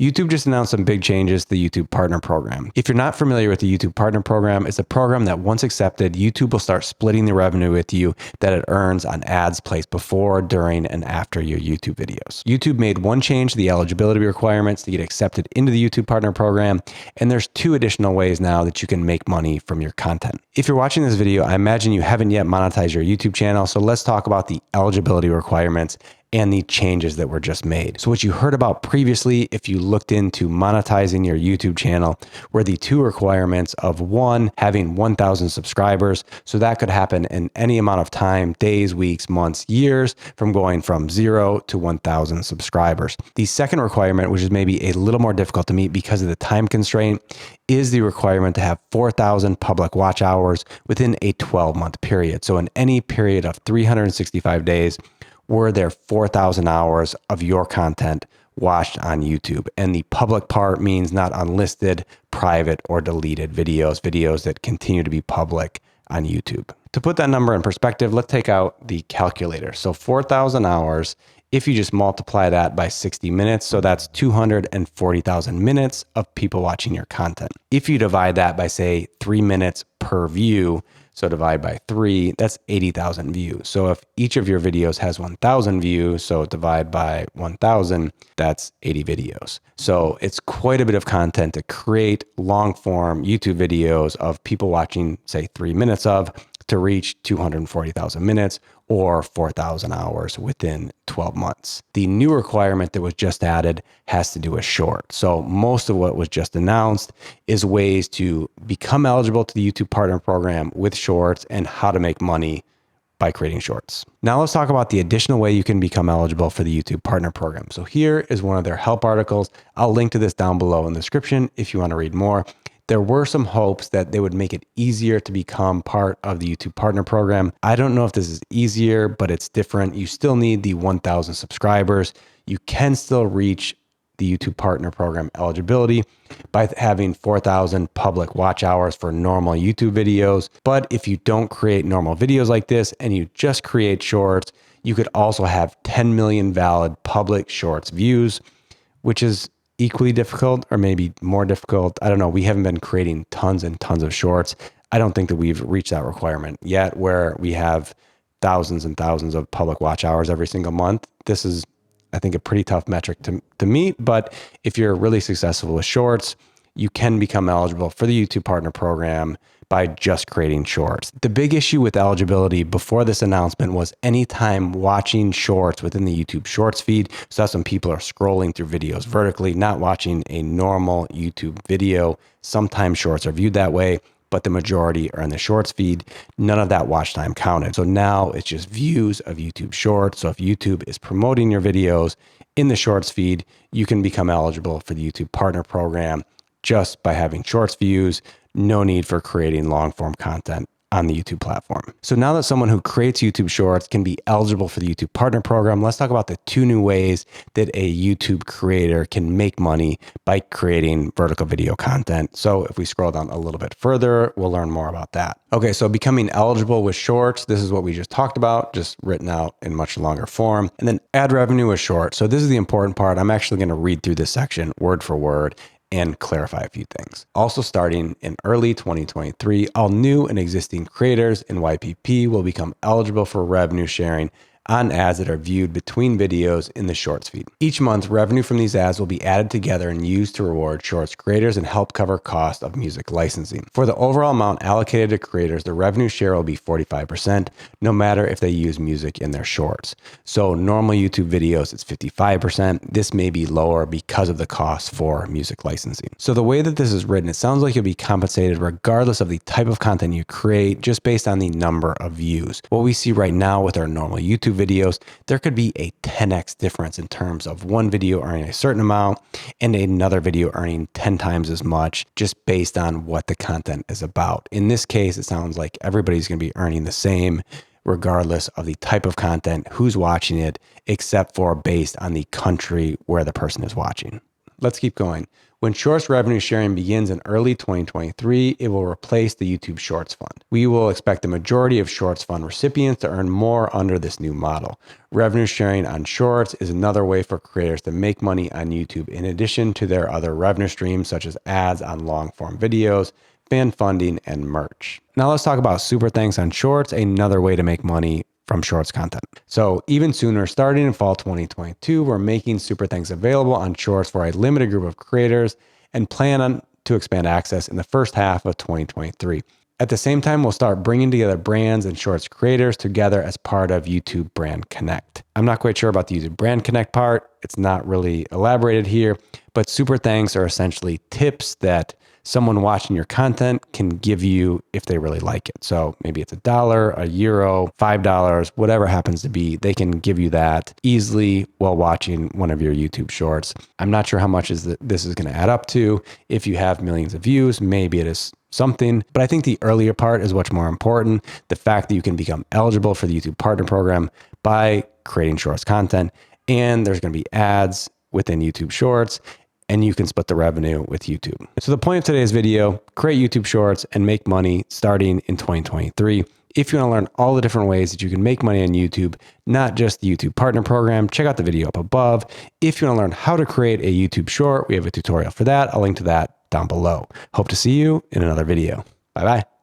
YouTube just announced some big changes to the YouTube Partner Program. If you're not familiar with the YouTube Partner Program, it's a program that once accepted, YouTube will start splitting the revenue with you that it earns on ads placed before, during, and after your YouTube videos. YouTube made one change to the eligibility requirements to get accepted into the YouTube Partner Program, and there's 2 additional ways now that you can make money from your content. If you're watching this video, I imagine you haven't yet monetized your YouTube channel, so let's talk about the eligibility requirements and the changes that were just made. So what you heard about previously, if you looked into monetizing your YouTube channel, were the 2 requirements of 1, having 1,000 subscribers. So that could happen in any amount of time, days, weeks, months, years, from going from 0 to 1,000 subscribers. The second requirement, which is maybe a little more difficult to meet because of the time constraint, is the requirement to have 4,000 public watch hours within a 12-month period. So in any period of 365 days, were there 4,000 hours of your content watched on YouTube? And the public part means not unlisted, private, or deleted videos that continue to be public on YouTube. To put that number in perspective, let's take out the calculator. So 4,000 hours, if you just multiply that by 60 minutes, so that's 240,000 minutes of people watching your content. If you divide that by, say, 3 minutes per view, so divide by 3, that's 80,000 views. So if each of your videos has 1,000 views, so divide by 1,000, that's 80 videos. So it's quite a bit of content to create long form YouTube videos of people watching, say, 3 minutes of, to reach 240,000 minutes or 4,000 hours within 12 months. The new requirement that was just added has to do with shorts. So most of what was just announced is ways to become eligible to the YouTube Partner Program with shorts and how to make money by creating shorts. Now let's talk about the additional way you can become eligible for the YouTube Partner Program. So here is one of their help articles. I'll link to this down below in the description if you want to read more. There were some hopes that they would make it easier to become part of the YouTube Partner Program. I don't know if this is easier, but it's different. You still need the 1,000 subscribers. You can still reach the YouTube Partner Program eligibility by having 4,000 public watch hours for normal YouTube videos. But if you don't create normal videos like this and you just create shorts, you could also have 10 million valid public shorts views, which is equally difficult or maybe more difficult. I don't know. We haven't been creating tons and tons of shorts. I don't think that we've reached that requirement yet where we have thousands and thousands of public watch hours every single month. This is, I think, a pretty tough metric to meet. But if you're really successful with shorts, you can become eligible for the YouTube Partner Program by just creating shorts. The big issue with eligibility before this announcement was anytime watching shorts within the YouTube Shorts feed. So that's when people are scrolling through videos vertically, not watching a normal YouTube video. Sometimes shorts are viewed that way, but the majority are in the shorts feed. None of that watch time counted. So now it's just views of YouTube shorts. So if YouTube is promoting your videos in the shorts feed, you can become eligible for the YouTube Partner Program just by having shorts views. No need for creating long form content on the YouTube platform. So now that someone who creates YouTube shorts can be eligible for the YouTube Partner Program, let's talk about the 2 new ways that a YouTube creator can make money by creating vertical video content. So if we scroll down a little bit further, we'll learn more about that. Okay, so becoming eligible with shorts, this is what we just talked about, just written out in much longer form. And then ad revenue with shorts. So this is the important part. I'm actually going to read through this section word for word and clarify a few things. Also starting in early 2023, all new and existing creators in YPP will become eligible for revenue sharing on ads that are viewed between videos in the Shorts feed. Each month, revenue from these ads will be added together and used to reward Shorts creators and help cover cost of music licensing. For the overall amount allocated to creators, the revenue share will be 45%, no matter if they use music in their Shorts. So normal YouTube videos, it's 55%. This may be lower because of the cost for music licensing. So the way that this is written, it sounds like you'll be compensated regardless of the type of content you create, just based on the number of views. What we see right now with our normal YouTube videos, there could be a 10x difference in terms of one video earning a certain amount and another video earning 10 times as much, just based on what the content is about. In this case, it sounds like everybody's going to be earning the same regardless of the type of content, who's watching it, except for based on the country where the person is watching. let's keep going. When Shorts revenue sharing begins in early 2023, it will replace the YouTube Shorts Fund. We will expect the majority of Shorts Fund recipients to earn more under this new model. Revenue sharing on Shorts is another way for creators to make money on YouTube in addition to their other revenue streams such as ads on long-form videos, fan funding, and merch. Now let's talk about Super Thanks on Shorts, another way to make money from Shorts content. So even sooner, starting in fall 2022, we're making Super Thanks available on Shorts for a limited group of creators and plan on to expand access in the first half of 2023. At the same time, we'll start bringing together brands and Shorts creators together as part of YouTube Brand Connect. I'm not quite sure about the YouTube Brand Connect part. It's not really elaborated here, but Super Thanks are essentially tips that someone watching your content can give you if they really like it. So maybe it's $1, €1, $5, whatever happens to be, they can give you that easily while watching one of your YouTube shorts. I'm not sure how much this is going to add up to. If you have millions of views, maybe it is something, but I think the earlier part is what's more important. The fact that you can become eligible for the YouTube Partner Program by creating Shorts content, and there's going to be ads within YouTube Shorts, and you can split the revenue with YouTube. So the point of today's video, create YouTube Shorts and make money starting in 2023. If you want to learn all the different ways that you can make money on YouTube, not just the YouTube Partner Program, check out the video up above. If you want to learn how to create a YouTube Short, we have a tutorial for that. I'll link to that down below. Hope to see you in another video. Bye-bye.